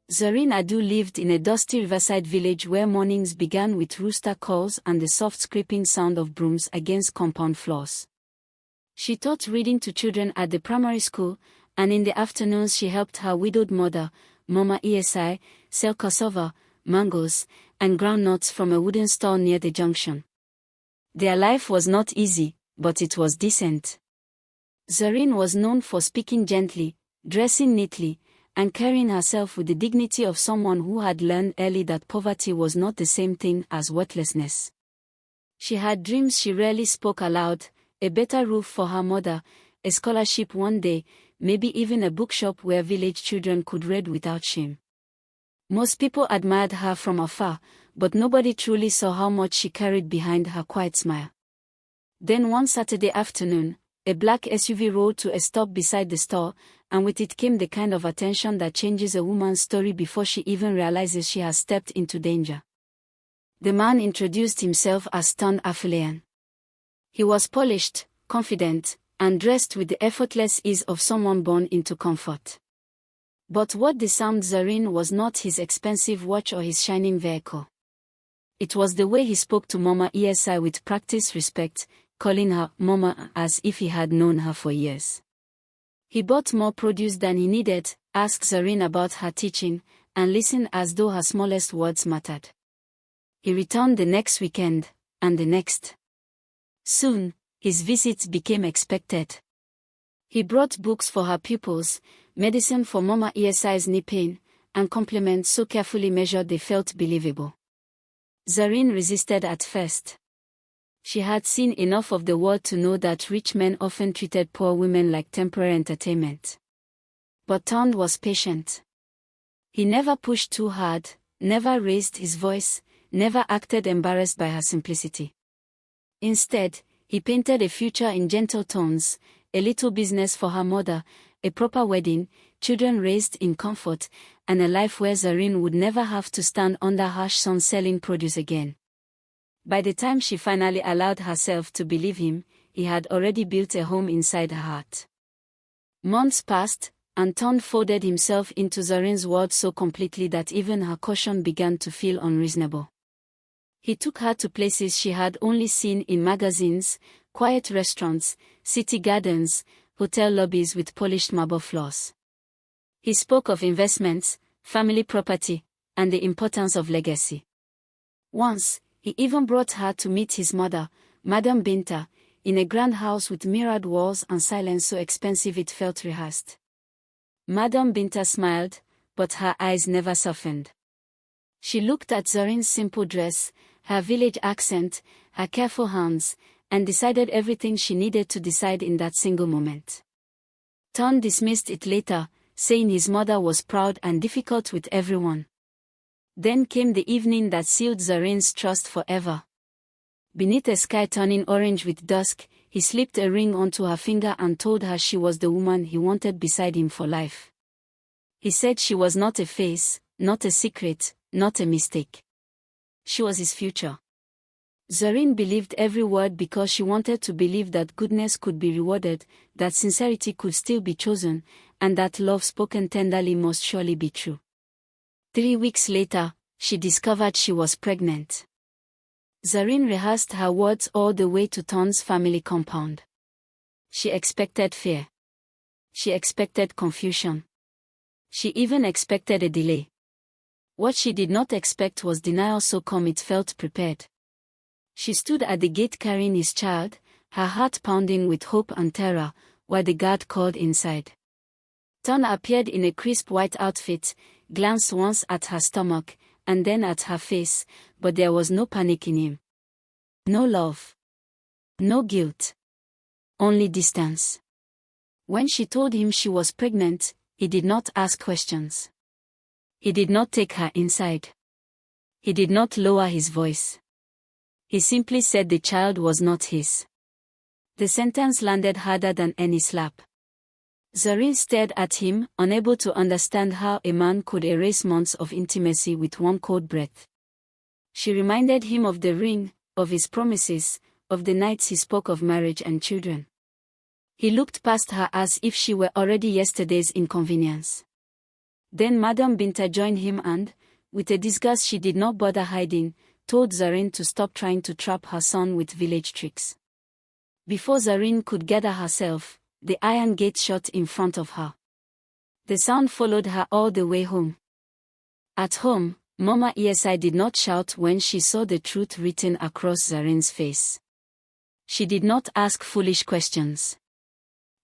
Zareen Adu lived in a dusty riverside village where mornings began with rooster calls and the soft scraping sound of brooms against compound floors. She taught reading to children at the primary school, and in the afternoons she helped her widowed mother, Mama Esi, sell cassava, mangoes, and groundnuts from a wooden stall near the junction. Their life was not easy, but it was decent. Zareen was known for speaking gently, dressing neatly, and carrying herself with the dignity of someone who had learned early that poverty was not the same thing as worthlessness. She had dreams she rarely spoke aloud: a better roof for her mother, a scholarship one day, maybe even a bookshop where village children could read without shame. Most people admired her from afar, but nobody truly saw how much she carried behind her quiet smile. Then one Saturday afternoon, a black SUV rolled to a stop beside the store, and with it came the kind of attention that changes a woman's story before she even realizes she has stepped into danger. The man introduced himself as Ton Afulayan. He was polished, confident, and dressed with the effortless ease of someone born into comfort. But what disarmed Zareen was not his expensive watch or his shining vehicle. It was the way he spoke to Mama Esi with practiced respect, calling her Mama as if he had known her for years. He bought more produce than he needed, asked Zareen about her teaching, and listened as though her smallest words mattered. He returned the next weekend, and the next. Soon, his visits became expected. He brought books for her pupils, medicine for Mama Esi's knee pain, and compliments so carefully measured they felt believable. Zareen resisted at first. She had seen enough of the world to know that rich men often treated poor women like temporary entertainment. But Ton was patient. He never pushed too hard, never raised his voice, never acted embarrassed by her simplicity. Instead, he painted a future in gentle tones: a little business for her mother, a proper wedding, children raised in comfort, and a life where Zareen would never have to stand under harsh sun selling produce again. By the time she finally allowed herself to believe him, he had already built a home inside her heart. Months passed, and Ton folded himself into Zareen's world so completely that even her caution began to feel unreasonable. He took her to places she had only seen in magazines: quiet restaurants, city gardens, hotel lobbies with polished marble floors. He spoke of investments, family property, and the importance of legacy. Once, he even brought her to meet his mother, Madame Binta, in a grand house with mirrored walls and silence so expensive it felt rehearsed. Madame Binta smiled, but her eyes never softened. She looked at Zareen's simple dress, her village accent, her careful hands, and decided everything she needed to decide in that single moment. Ton dismissed it later, saying his mother was proud and difficult with everyone. Then came the evening that sealed Zareen's trust forever. Beneath a sky turning orange with dusk, he slipped a ring onto her finger and told her she was the woman he wanted beside him for life. He said she was not a phase, not a secret, not a mistake. She was his future. Zareen believed every word because she wanted to believe that goodness could be rewarded, that sincerity could still be chosen, and that love spoken tenderly must surely be true. 3 weeks later, she discovered she was pregnant. Zareen rehearsed her words all the way to Ton's family compound. She expected fear. She expected confusion. She even expected a delay. What she did not expect was denial so calm it felt prepared. She stood at the gate carrying his child, her heart pounding with hope and terror, while the guard called inside. Ton appeared in a crisp white outfit, glanced once at her stomach, and then at her face, but there was no panic in him. No love. No guilt. Only distance. When she told him she was pregnant, he did not ask questions. He did not take her inside. He did not lower his voice. He simply said the child was not his. The sentence landed harder than any slap. Zareen stared at him, unable to understand how a man could erase months of intimacy with one cold breath. She reminded him of the ring, of his promises, of the nights he spoke of marriage and children. He looked past her as if she were already yesterday's inconvenience. Then Madame Binta joined him and, with a disgust she did not bother hiding, told Zareen to stop trying to trap her son with village tricks. Before Zareen could gather herself, the iron gate shut in front of her. The sound followed her all the way home. At home, Mama Esi did not shout when she saw the truth written across Zareen's face. She did not ask foolish questions.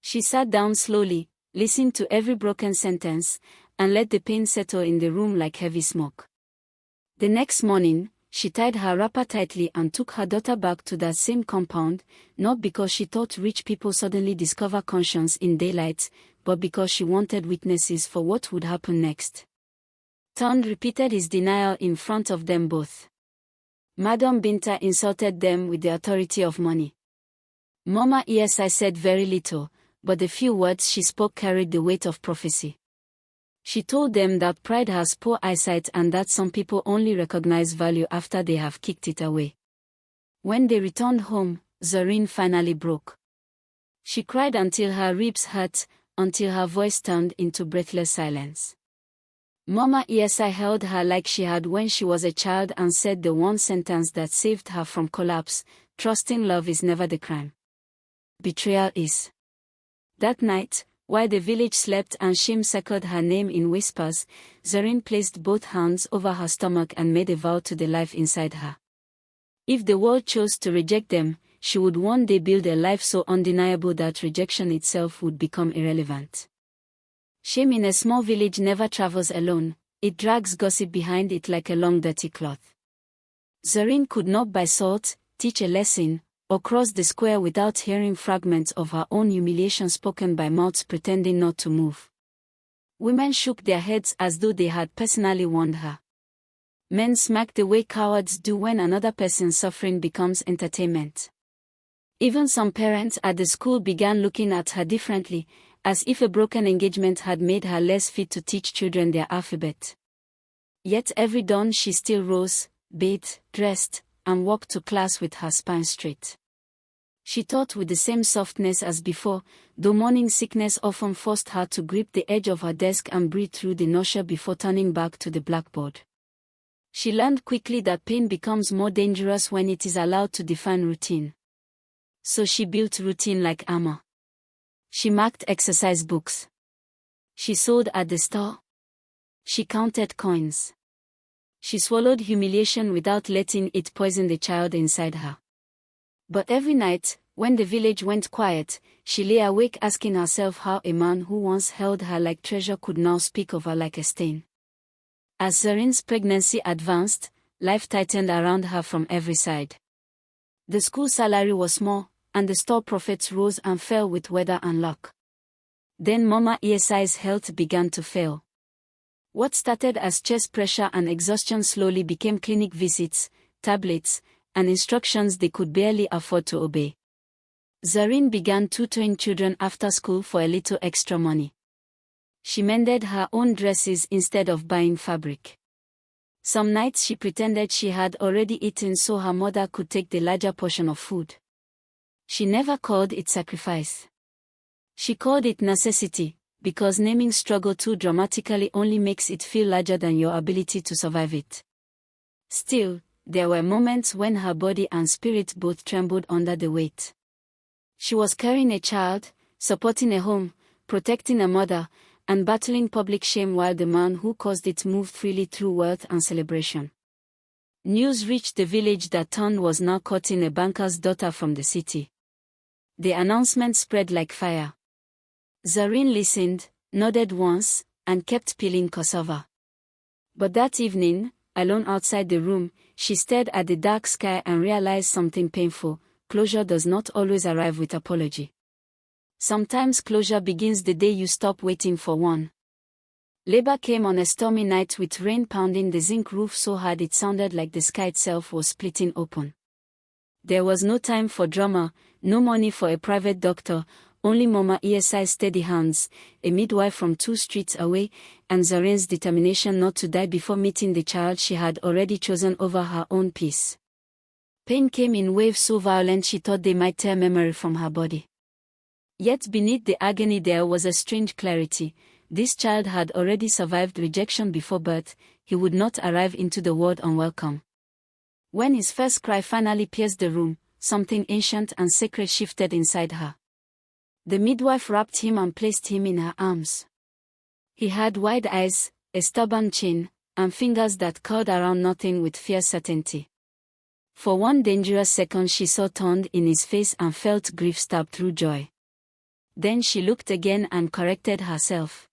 She sat down slowly, listened to every broken sentence, and let the pain settle in the room like heavy smoke. The next morning, she tied her wrapper tightly and took her daughter back to that same compound, not because she thought rich people suddenly discover conscience in daylight, but because she wanted witnesses for what would happen next. Tund repeated his denial in front of them both. Madame Binta insulted them with the authority of money. Mama Esi said very little, but the few words she spoke carried the weight of prophecy. She told them that pride has poor eyesight and that some people only recognize value after they have kicked it away. When they returned home, Zareen finally broke. She cried until her ribs hurt, until her voice turned into breathless silence. Mama Esi held her like she had when she was a child and said the one sentence that saved her from collapse: trusting love is never the crime. Betrayal is. That night, while the village slept and shame echoed her name in whispers, Zareen placed both hands over her stomach and made a vow to the life inside her. If the world chose to reject them, she would one day build a life so undeniable that rejection itself would become irrelevant. Shame in a small village never travels alone, it drags gossip behind it like a long dirty cloth. Zareen could not buy salt, teach a lesson, or cross the square without hearing fragments of her own humiliation spoken by mouths pretending not to move. Women shook their heads as though they had personally warned her. Men smacked the way cowards do when another person's suffering becomes entertainment. Even some parents at the school began looking at her differently, as if a broken engagement had made her less fit to teach children their alphabet. Yet every dawn she still rose, bathed, dressed, and walked to class with her spine straight. She taught with the same softness as before, though morning sickness often forced her to grip the edge of her desk and breathe through the nausea before turning back to the blackboard. She learned quickly that pain becomes more dangerous when it is allowed to define routine. So she built routine like armor. She marked exercise books. She sold at the store. She counted coins. She swallowed humiliation without letting it poison the child inside her. But every night, when the village went quiet, she lay awake asking herself how a man who once held her like treasure could now speak of her like a stain. As Zareen's pregnancy advanced, life tightened around her from every side. The school salary was small, and the store profits rose and fell with weather and luck. Then Mama Esi's health began to fail. What started as chest pressure and exhaustion slowly became clinic visits, tablets, and instructions they could barely afford to obey. Zareen began tutoring children after school for a little extra money. She mended her own dresses instead of buying fabric. Some nights she pretended she had already eaten so her mother could take the larger portion of food. She never called it sacrifice. She called it necessity, because naming struggle too dramatically only makes it feel larger than your ability to survive it. Still, there were moments when her body and spirit both trembled under the weight. She was carrying a child, supporting a home, protecting a mother, and battling public shame while the man who caused it moved freely through wealth and celebration. News reached the village that Tund was now courting a banker's daughter from the city. The announcement spread like fire. Zareen listened, nodded once, and kept peeling cassava. But that evening, alone outside the room, she stared at the dark sky and realized something painful: closure does not always arrive with apology. Sometimes closure begins the day you stop waiting for one. Labor came on a stormy night with rain pounding the zinc roof so hard it sounded like the sky itself was splitting open. There was no time for drama, no money for a private doctor, only Mama Esi's steady hands, a midwife from 2 streets away, and Zareen's determination not to die before meeting the child she had already chosen over her own peace. Pain came in waves so violent she thought they might tear memory from her body. Yet beneath the agony there was a strange clarity, This child had already survived rejection before birth, he would not arrive into the world unwelcome. When his first cry finally pierced the room, something ancient and sacred shifted inside her. The midwife wrapped him and placed him in her arms. He had wide eyes, a stubborn chin, and fingers that curled around nothing with fierce certainty. For one dangerous second she saw turned in his face and felt grief stab through joy. Then she looked again and corrected herself.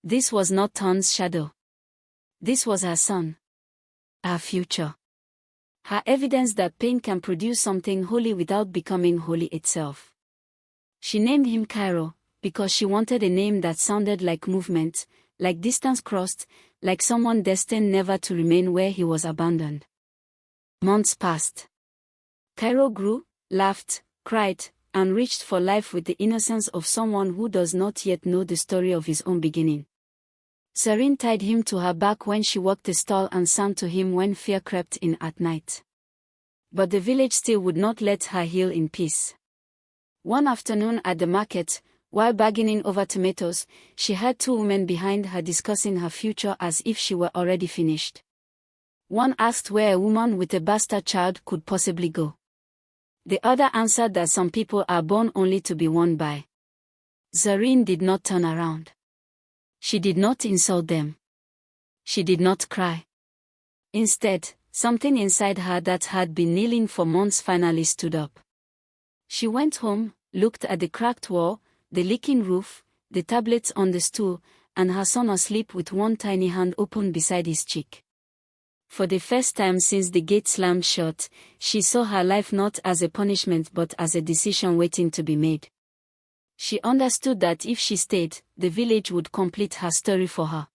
This was not Ton's shadow. This was her son. Her future. Her evidence that pain can produce something holy without becoming holy itself. She named him Cairo, because she wanted a name that sounded like movement, like distance crossed, like someone destined never to remain where he was abandoned. Months passed. Cairo grew, laughed, cried, and reached for life with the innocence of someone who does not yet know the story of his own beginning. Zareen tied him to her back when she walked the stall and sang to him when fear crept in at night. But the village still would not let her heal in peace. One afternoon at the market, while bargaining over tomatoes, she heard two women behind her discussing her future as if she were already finished. One asked where a woman with a bastard child could possibly go. The other answered that some people are born only to be won by. Zareen did not turn around. She did not insult them. She did not cry. Instead, something inside her that had been kneeling for months finally stood up. She went home, looked at the cracked wall, the leaking roof, the tablets on the stool, and her son asleep with one tiny hand open beside his cheek. For the first time since the gate slammed shut, she saw her life not as a punishment but as a decision waiting to be made. She understood that if she stayed, the village would complete her story for her.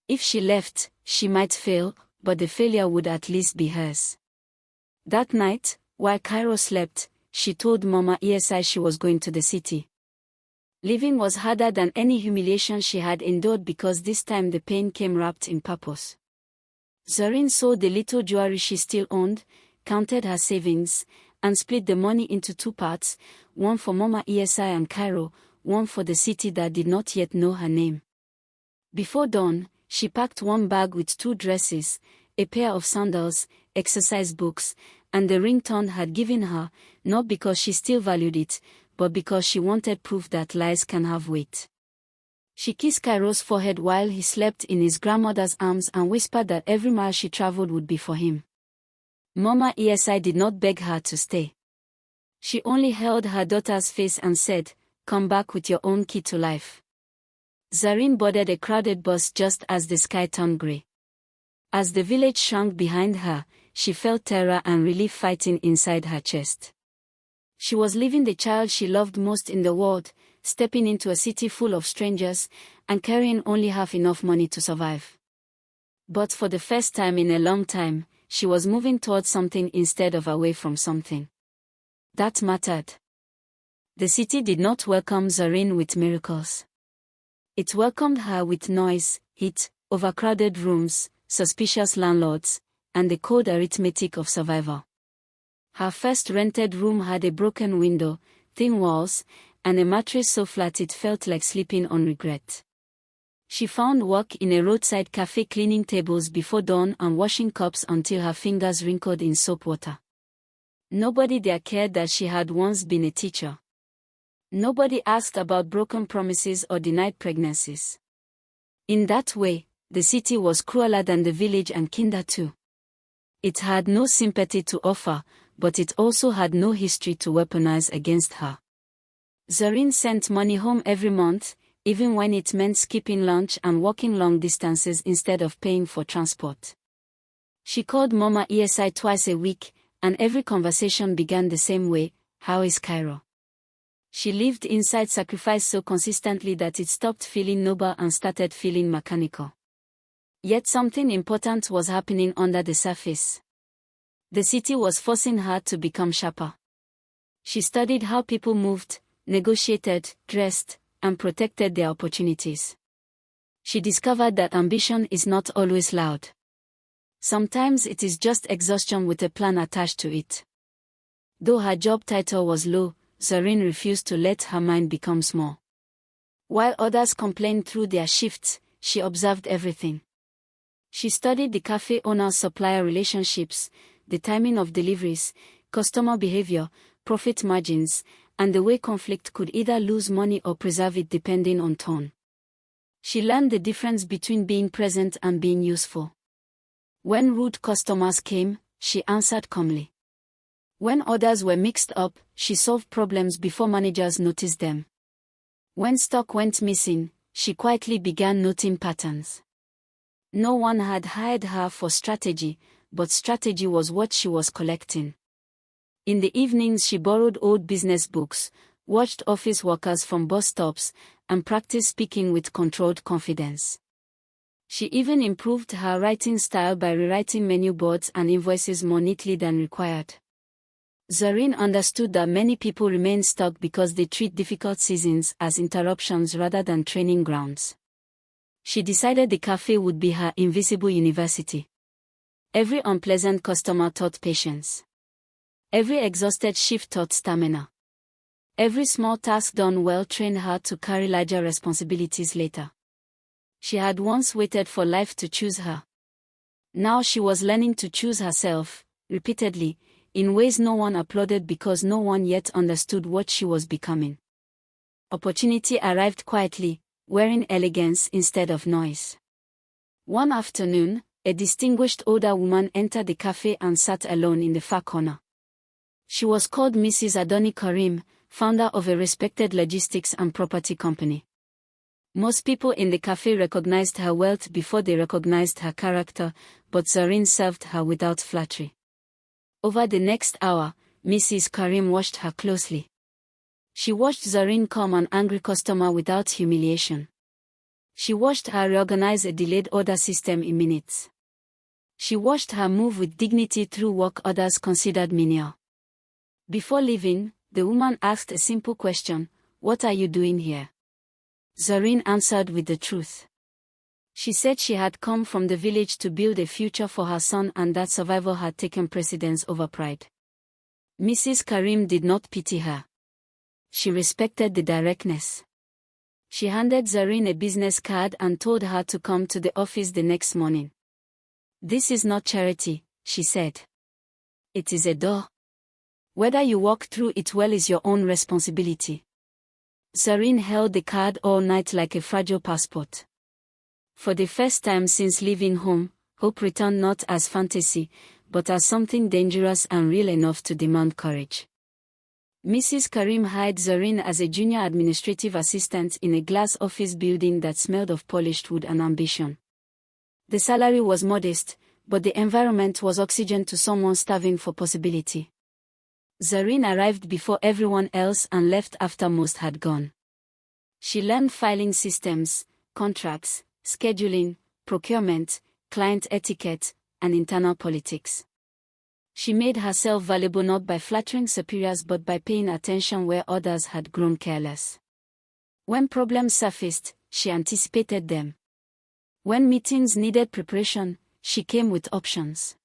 If she left, she might fail, but the failure would at least be hers. That night, while Cairo slept, she told Mama ESI she was going to the city. Living was harder than any humiliation she had endured because this time the pain came wrapped in purpose. Zareen sold the little jewelry she still owned, counted her savings, and split the money into two parts, one for Mama ESI and Cairo, one for the city that did not yet know her name. Before dawn, she packed one bag with 2 dresses, a pair of sandals, exercise books, and the ring Ton had given her, not because she still valued it, but because she wanted proof that lies can have weight. She kissed Cairo's forehead while he slept in his grandmother's arms and whispered that every mile she traveled would be for him. Mama ESI did not beg her to stay. She only held her daughter's face and said, "Come back with your own key to life." Zareen boarded a crowded bus just as the sky turned grey. As the village shrunk behind her, she felt terror and relief fighting inside her chest. She was leaving the child she loved most in the world, stepping into a city full of strangers, and carrying only half enough money to survive. But for the first time in a long time, she was moving towards something instead of away from something. That mattered. The city did not welcome Zareen with miracles. It welcomed her with noise, heat, overcrowded rooms, suspicious landlords, and the cold arithmetic of survival. Her first rented room had a broken window, thin walls, and a mattress so flat it felt like sleeping on regret. She found work in a roadside cafe cleaning tables before dawn and washing cups until her fingers wrinkled in soap water. Nobody there cared that she had once been a teacher. Nobody asked about broken promises or denied pregnancies. In that way, the city was crueler than the village and kinder too. It had no sympathy to offer, but it also had no history to weaponize against her. Zareen sent money home every month, even when it meant skipping lunch and walking long distances instead of paying for transport. She called Mama ESI twice a week, and every conversation began the same way: "How is Cairo?" She lived inside sacrifice so consistently that it stopped feeling noble and started feeling mechanical. Yet something important was happening under the surface. The city was forcing her to become sharper. She studied how people moved, negotiated, dressed, and protected their opportunities. She discovered that ambition is not always loud. Sometimes it is just exhaustion with a plan attached to it. Though her job title was low, Zareen refused to let her mind become small. While others complained through their shifts, she observed everything. She studied the cafe owner-supplier relationships, the timing of deliveries, customer behavior, profit margins, and the way conflict could either lose money or preserve it depending on tone. She learned the difference between being present and being useful. When rude customers came, she answered calmly. When orders were mixed up, she solved problems before managers noticed them. When stock went missing, she quietly began noting patterns. No one had hired her for strategy, but strategy was what she was collecting. In the evenings she borrowed old business books, watched office workers from bus stops, and practiced speaking with controlled confidence. She even improved her writing style by rewriting menu boards and invoices more neatly than required. Zareen understood that many people remain stuck because they treat difficult seasons as interruptions rather than training grounds. She decided the cafe would be her invisible university. Every unpleasant customer taught patience. Every exhausted shift taught stamina. Every small task done well trained her to carry larger responsibilities later. She had once waited for life to choose her. Now she was learning to choose herself, repeatedly, in ways no one applauded because no one yet understood what she was becoming. Opportunity arrived quietly, wearing elegance instead of noise. One afternoon, a distinguished older woman entered the cafe and sat alone in the far corner. She was called Mrs. Adoni Karim, founder of a respected logistics and property company. Most people in the cafe recognized her wealth before they recognized her character, but Zareen served her without flattery. Over the next hour, Mrs. Karim watched her closely. She watched Zareen calm an angry customer without humiliation. She watched her reorganize a delayed order system in minutes. She watched her move with dignity through work others considered menial. Before leaving, the woman asked a simple question: "What are you doing here?" Zareen answered with the truth. She said she had come from the village to build a future for her son and that survival had taken precedence over pride. Mrs. Karim did not pity her. She respected the directness. She handed Zareen a business card and told her to come to the office the next morning. "This is not charity," she said. "It is a door. Whether you walk through it well is your own responsibility." Zareen held the card all night like a fragile passport. For the first time since leaving home, hope returned not as fantasy, but as something dangerous and real enough to demand courage. Mrs. Karim hired Zareen as a junior administrative assistant in a glass office building that smelled of polished wood and ambition. The salary was modest, but the environment was oxygen to someone starving for possibility. Zareen arrived before everyone else and left after most had gone. She learned filing systems, contracts, scheduling, procurement, client etiquette, and internal politics. She made herself valuable not by flattering superiors but by paying attention where others had grown careless. When problems surfaced, she anticipated them. When meetings needed preparation, she came with options.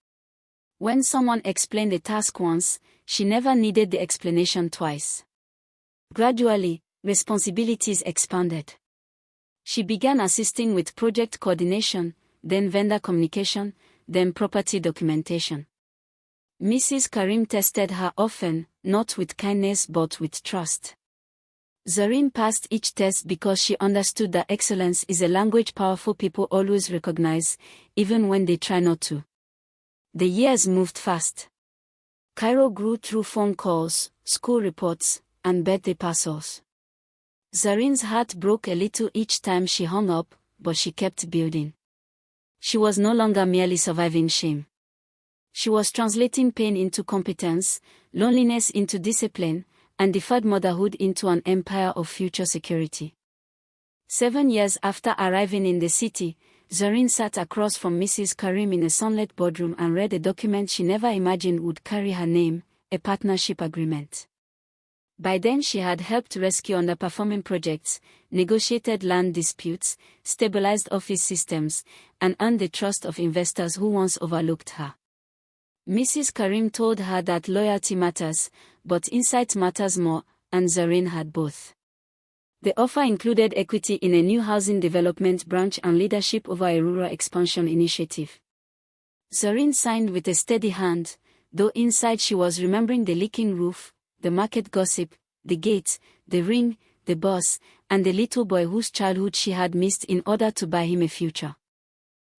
When someone explained a task once, she never needed the explanation twice. Gradually, responsibilities expanded. She began assisting with project coordination, then vendor communication, then property documentation. Mrs. Karim tested her often, not with kindness but with trust. Zareen passed each test because she understood that excellence is a language powerful people always recognize, even when they try not to. The years moved fast. Cairo grew through phone calls, school reports, and birthday parcels. Zareen's heart broke a little each time she hung up, but she kept building. She was no longer merely surviving shame. She was translating pain into competence, loneliness into discipline, and deferred motherhood into an empire of future security. 7 years after arriving in the city, Zareen sat across from Mrs. Karim in a sunlit boardroom and read a document she never imagined would carry her name, a partnership agreement. By then she had helped rescue underperforming projects, negotiated land disputes, stabilized office systems, and earned the trust of investors who once overlooked her. Mrs. Karim told her that loyalty matters, but insight matters more, and Zareen had both. The offer included equity in a new housing development branch and leadership over a rural expansion initiative. Zorin signed with a steady hand, though inside she was remembering the leaking roof, the market gossip, the gate, the ring, the boss, and the little boy whose childhood she had missed in order to buy him a future.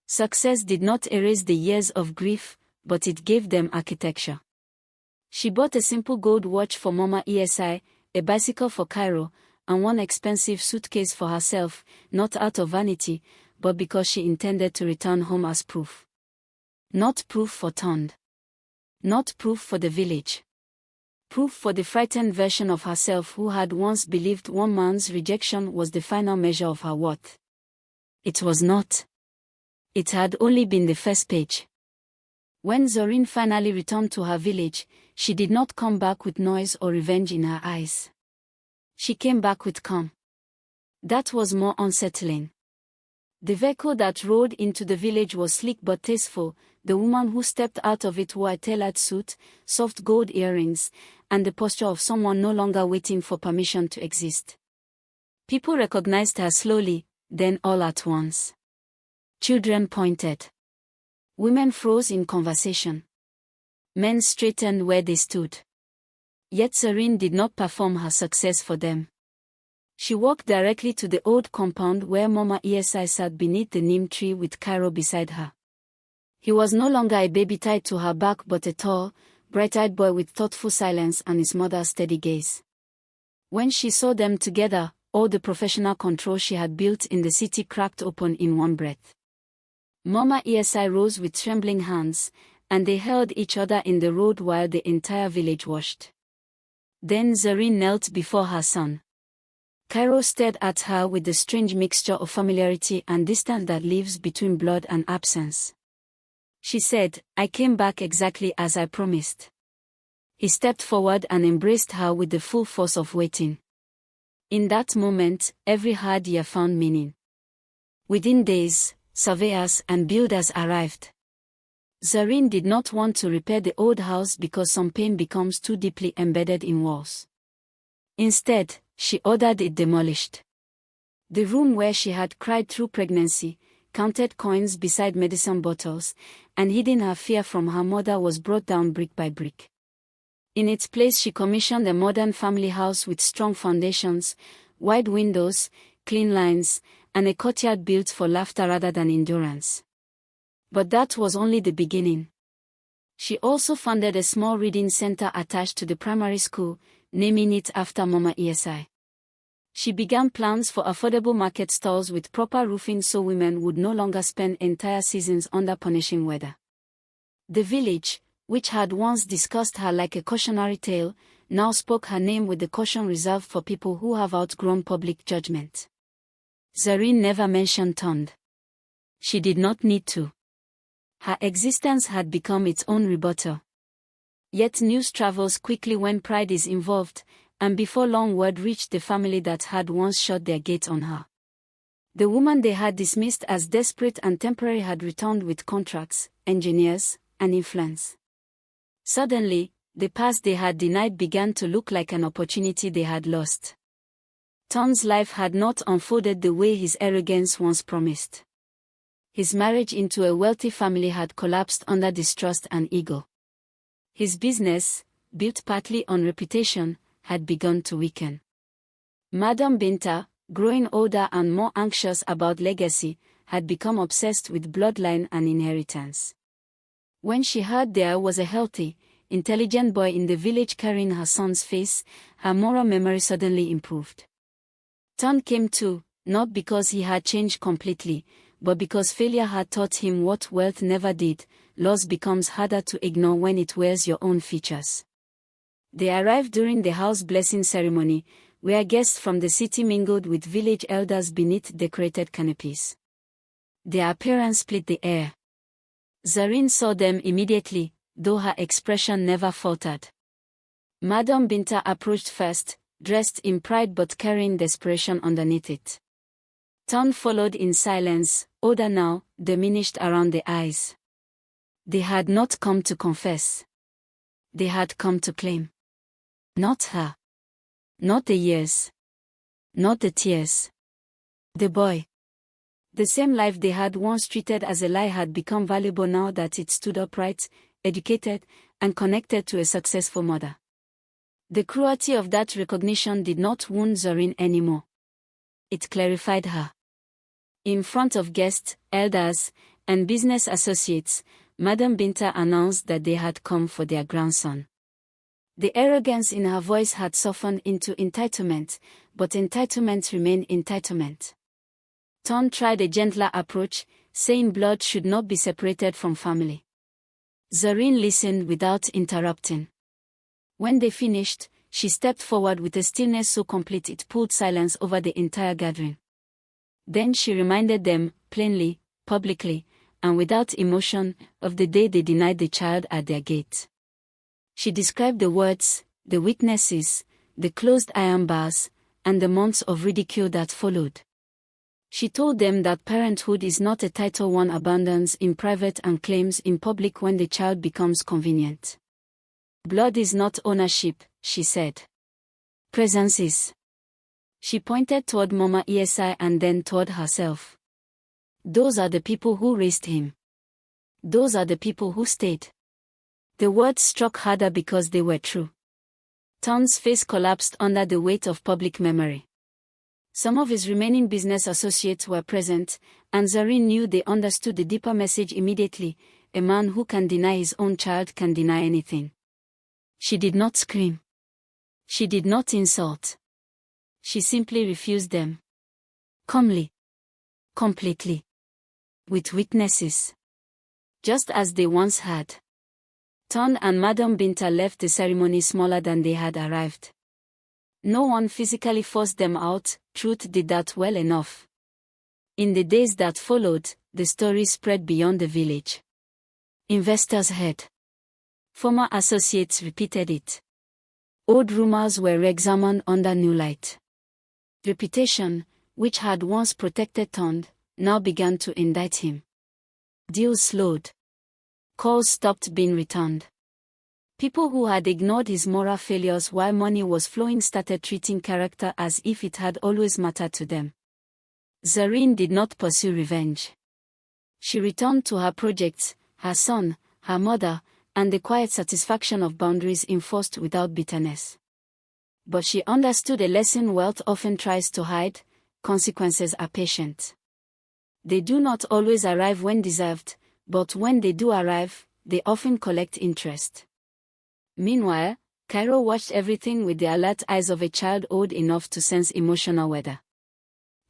Success did not erase the years of grief, but it gave them architecture. She bought a simple gold watch for Mama ESI, a bicycle for Cairo, and one expensive suitcase for herself, not out of vanity, but because she intended to return home as proof. Not proof for Tond. Not proof for the village. Proof for the frightened version of herself who had once believed one man's rejection was the final measure of her worth. It was not. It had only been the first page. When Zorin finally returned to her village, she did not come back with noise or revenge in her eyes. She came back with calm. That was more unsettling. The vehicle that rode into the village was sleek but tasteful. The woman who stepped out of it wore a tailored suit, soft gold earrings, and the posture of someone no longer waiting for permission to exist. People recognized her slowly, then all at once. Children pointed. Women froze in conversation. Men straightened where they stood. Yet Zorin did not perform her success for them. She walked directly to the old compound where Mama ESI sat beneath the neem tree with Cairo beside her. He was no longer a baby tied to her back but a tall, bright-eyed boy with thoughtful silence and his mother's steady gaze. When she saw them together, all the professional control she had built in the city cracked open in one breath. Mama ESI rose with trembling hands, and they held each other in the road while the entire village watched. Then Zorin knelt before her son. Cairo stared at her with the strange mixture of familiarity and distance that lives between blood and absence. She said, "I came back exactly as I promised." He stepped forward and embraced her with the full force of waiting. In that moment, every hard year found meaning. Within days, surveyors and builders arrived. Zorin did not want to repair the old house because some pain becomes too deeply embedded in walls. Instead, she ordered it demolished. The room where she had cried through pregnancy, counted coins beside medicine bottles, and hidden her fear from her mother was brought down brick by brick. In its place she commissioned a modern family house with strong foundations, wide windows, clean lines, and a courtyard built for laughter rather than endurance. But that was only the beginning. She also funded a small reading center attached to the primary school, naming it after Mama ESI. She began plans for affordable market stalls with proper roofing so women would no longer spend entire seasons under punishing weather. The village, which had once discussed her like a cautionary tale, now spoke her name with the caution reserved for people who have outgrown public judgment. Zorin never mentioned Tond. She did not need to. Her existence had become its own rebuttal. Yet news travels quickly when pride is involved, and before long word reached the family that had once shut their gate on her. The woman they had dismissed as desperate and temporary had returned with contracts, engineers, and influence. Suddenly, the past they had denied began to look like an opportunity they had lost. Tond's life had not unfolded the way his arrogance once promised. His marriage into a wealthy family had collapsed under distrust and ego. His business, built partly on reputation, had begun to weaken. Madame Binta, growing older and more anxious about legacy, had become obsessed with bloodline and inheritance. When she heard there was a healthy, intelligent boy in the village carrying her son's face, her moral memory suddenly improved. Tond came too, not because he had changed completely, but because failure had taught him what wealth never did: loss becomes harder to ignore when it wears your own features. They arrived during the house blessing ceremony, where guests from the city mingled with village elders beneath decorated canopies. Their appearance split the air. Zorin saw them immediately, though her expression never faltered. Madame Binta approached first, dressed in pride but carrying desperation underneath it. Tond followed in silence, older now, diminished around the eyes. They had not come to confess. They had come to claim. Not her. Not the years. Not the tears. The boy. The same life they had once treated as a lie had become valuable now that it stood upright, educated, and connected to a successful mother. The cruelty of that recognition did not wound Zorine anymore. It clarified her. In front of guests, elders, and business associates, Madame Binta announced that they had come for their grandson. The arrogance in her voice had softened into entitlement, but entitlement remained entitlement. Ton tried a gentler approach, saying blood should not be separated from family. Zorine listened without interrupting. When they finished, she stepped forward with a stillness so complete it pulled silence over the entire gathering. Then she reminded them, plainly, publicly, and without emotion, of the day they denied the child at their gate. She described the words, the witnesses, the closed iron bars, and the months of ridicule that followed. She told them that parenthood is not a title one abandons in private and claims in public when the child becomes convenient. Blood is not ownership, she said. Presence is. She pointed toward Mama ESI and then toward herself. Those are the people who raised him. Those are the people who stayed. The words struck harder because they were true. Ton's face collapsed under the weight of public memory. Some of his remaining business associates were present, and Zorine knew they understood the deeper message immediately: a man who can deny his own child can deny anything. She did not scream. She did not insult. She simply refused them. Calmly. Completely. With witnesses. Just as they once had. Ton and Madame Binta left the ceremony smaller than they had arrived. No one physically forced them out. Truth did that well enough. In the days that followed, the story spread beyond the village. Investors heard. Former associates repeated it. Old rumors were re-examined under new light. Reputation, which had once protected Ton, now began to indict him. Deals slowed. Calls stopped being returned. People who had ignored his moral failures while money was flowing started treating character as if it had always mattered to them. Zorine did not pursue revenge. She returned to her projects, her son, her mother, and the quiet satisfaction of boundaries enforced without bitterness. But she understood a lesson wealth often tries to hide: consequences are patient. They do not always arrive when deserved, but when they do arrive, they often collect interest. Meanwhile, Cairo watched everything with the alert eyes of a child old enough to sense emotional weather.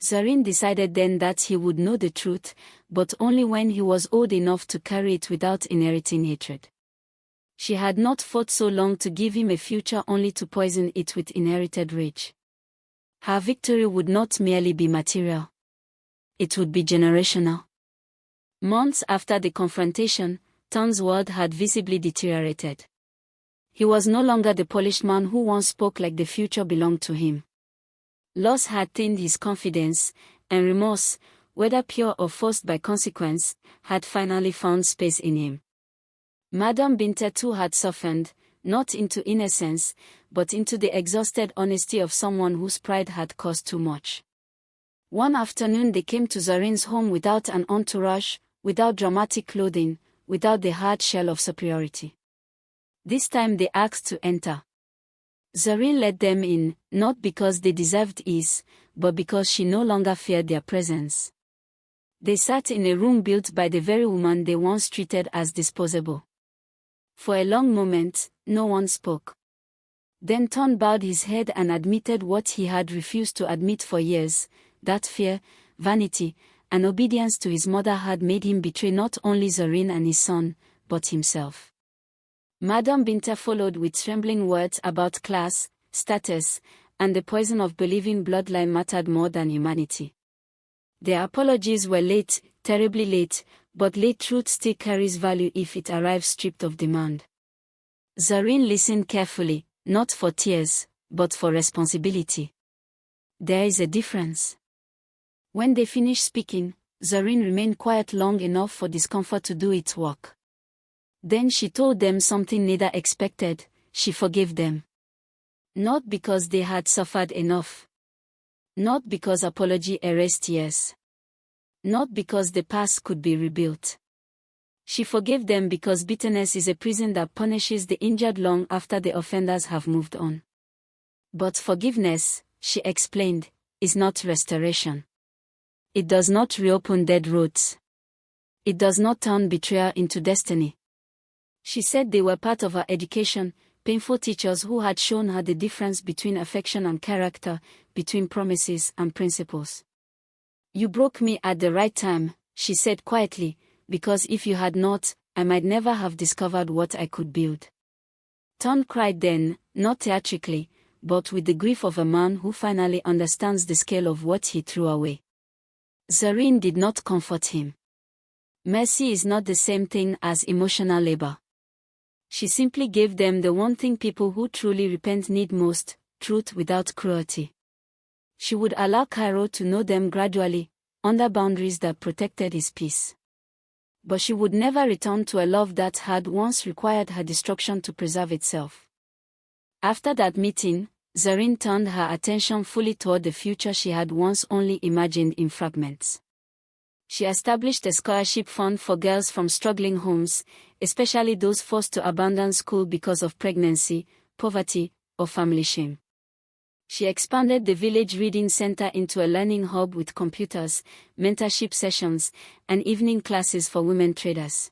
Zorine decided then that he would know the truth, but only when he was old enough to carry it without inheriting hatred. She had not fought so long to give him a future only to poison it with inherited rage. Her victory would not merely be material. It would be generational. Months after the confrontation, Ton's world had visibly deteriorated. He was no longer the polished man who once spoke like the future belonged to him. Loss had thinned his confidence, and remorse, whether pure or forced by consequence, had finally found space in him. Madame Binta too had softened, not into innocence, but into the exhausted honesty of someone whose pride had cost too much. One afternoon they came to Zorine's home without an entourage, without dramatic clothing, without the hard shell of superiority. This time they asked to enter. Zorine let them in, not because they deserved ease, but because she no longer feared their presence. They sat in a room built by the very woman they once treated as disposable. For a long moment, no one spoke. Then Ton bowed his head and admitted what he had refused to admit for years, that fear, vanity, and obedience to his mother had made him betray not only Zorine and his son, but himself. Madame Binta followed with trembling words about class, status, and the poison of believing bloodline mattered more than humanity. Their apologies were late, terribly late, but late truth still carries value if it arrives stripped of demand. Zorine listened carefully, not for tears, but for responsibility. There is a difference. When they finished speaking, Zorine remained quiet long enough for discomfort to do its work. Then she told them something neither expected: she forgave them. Not because they had suffered enough, Not because apology erased years. Not because the past could be rebuilt. She forgave them because bitterness is a prison that punishes the injured long after the offenders have moved on. But forgiveness, she explained, is not restoration. It does not reopen dead roads. It does not turn betrayal into destiny. She said they were part of her education, painful teachers who had shown her the difference between affection and character, between promises and principles. You broke me at the right time, she said quietly, because if you had not, I might never have discovered what I could build. Ton cried then, not theatrically, but with the grief of a man who finally understands the scale of what he threw away. Zareen did not comfort him. Mercy is not the same thing as emotional labor. She simply gave them the one thing people who truly repent need most, truth without cruelty. She would allow Cairo to know them gradually, under boundaries that protected his peace. But she would never return to a love that had once required her destruction to preserve itself. After that meeting, Zareen turned her attention fully toward the future she had once only imagined in fragments. She established a scholarship fund for girls from struggling homes, especially those forced to abandon school because of pregnancy, poverty, or family shame. She expanded the village reading center into a learning hub with computers, mentorship sessions, and evening classes for women traders.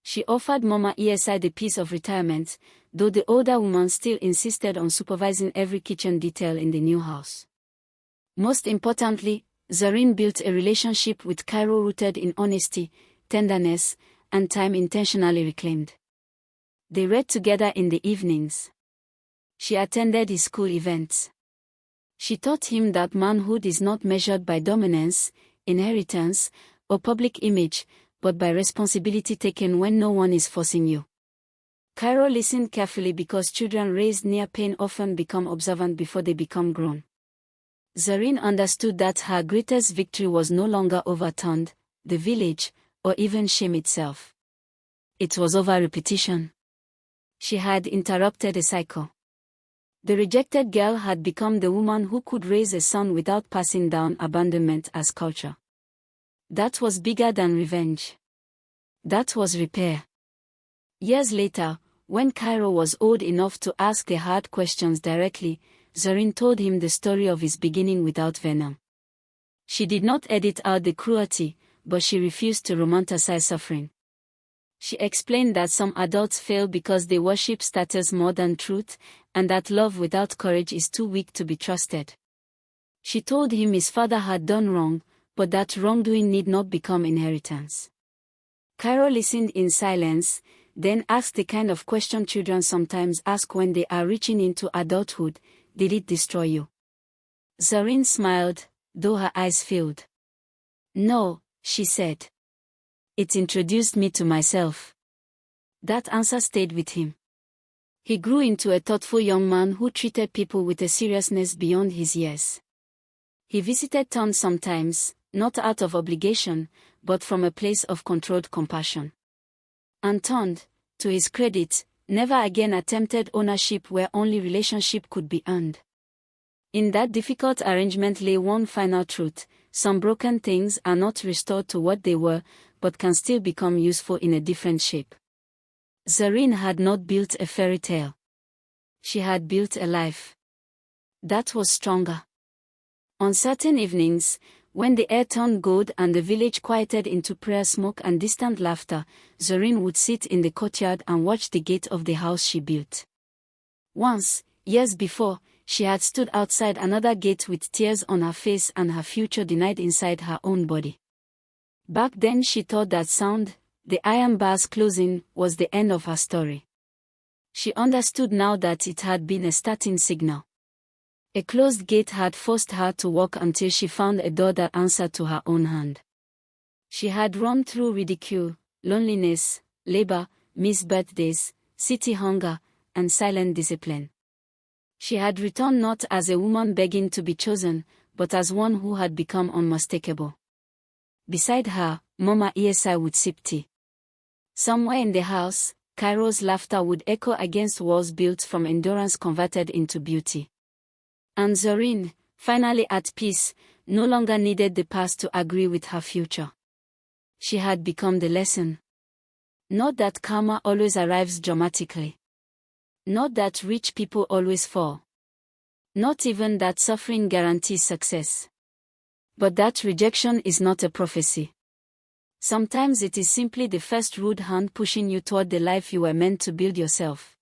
She offered Mama ESI the peace of retirement, though the older woman still insisted on supervising every kitchen detail in the new house. Most importantly, Zareen built a relationship with Cairo rooted in honesty, tenderness, and time intentionally reclaimed. They read together in the evenings. She attended his school events. She taught him that manhood is not measured by dominance, inheritance, or public image, but by responsibility taken when no one is forcing you. Cairo listened carefully because children raised near pain often become observant before they become grown. Zareen understood that her greatest victory was no longer overturned, the village, or even shame itself. It was over repetition. She had interrupted a cycle. The rejected girl had become the woman who could raise a son without passing down abandonment as culture. That was bigger than revenge. That was repair. Years later, when Cairo was old enough to ask the hard questions directly, Zareen told him the story of his beginning without venom. She did not edit out the cruelty, but she refused to romanticize suffering. She explained that some adults fail because they worship status more than truth, and that love without courage is too weak to be trusted. She told him his father had done wrong, but that wrongdoing need not become inheritance. Cairo listened in silence, then asked the kind of question children sometimes ask when they are reaching into adulthood: did it destroy you? Zareen smiled, though her eyes filled. No, she said. It introduced me to myself. That answer stayed with him. He grew into a thoughtful young man who treated people with a seriousness beyond his years. He visited town sometimes, not out of obligation, but from a place of controlled compassion. Anton, to his credit, never again attempted ownership where only relationship could be earned. In that difficult arrangement lay one final truth: some broken things are not restored to what they were, but can still become useful in a different shape. Zareen had not built a fairy tale. She had built a life that was stronger. On certain evenings, when the air turned gold and the village quieted into prayer smoke and distant laughter, Zareen would sit in the courtyard and watch the gate of the house she built. Once, years before, she had stood outside another gate with tears on her face and her future denied inside her own body. Back then she thought that sound, the iron bars closing, was the end of her story. She understood now that it had been a starting signal. A closed gate had forced her to walk until she found a door that answered to her own hand. She had run through ridicule, loneliness, labor, missed birthdays, city hunger, and silent discipline. She had returned not as a woman begging to be chosen, but as one who had become unmistakable. Beside her, Mama ESI would sip tea. Somewhere in the house, Cairo's laughter would echo against walls built from endurance converted into beauty. And Zareen, Finally at peace, no longer needed the past to agree with her future. She had become the lesson. Not that karma always arrives dramatically. Not that rich people always fall. Not even that suffering guarantees success. But that rejection is not a prophecy. Sometimes it is simply the first rude hand pushing you toward the life you were meant to build yourself.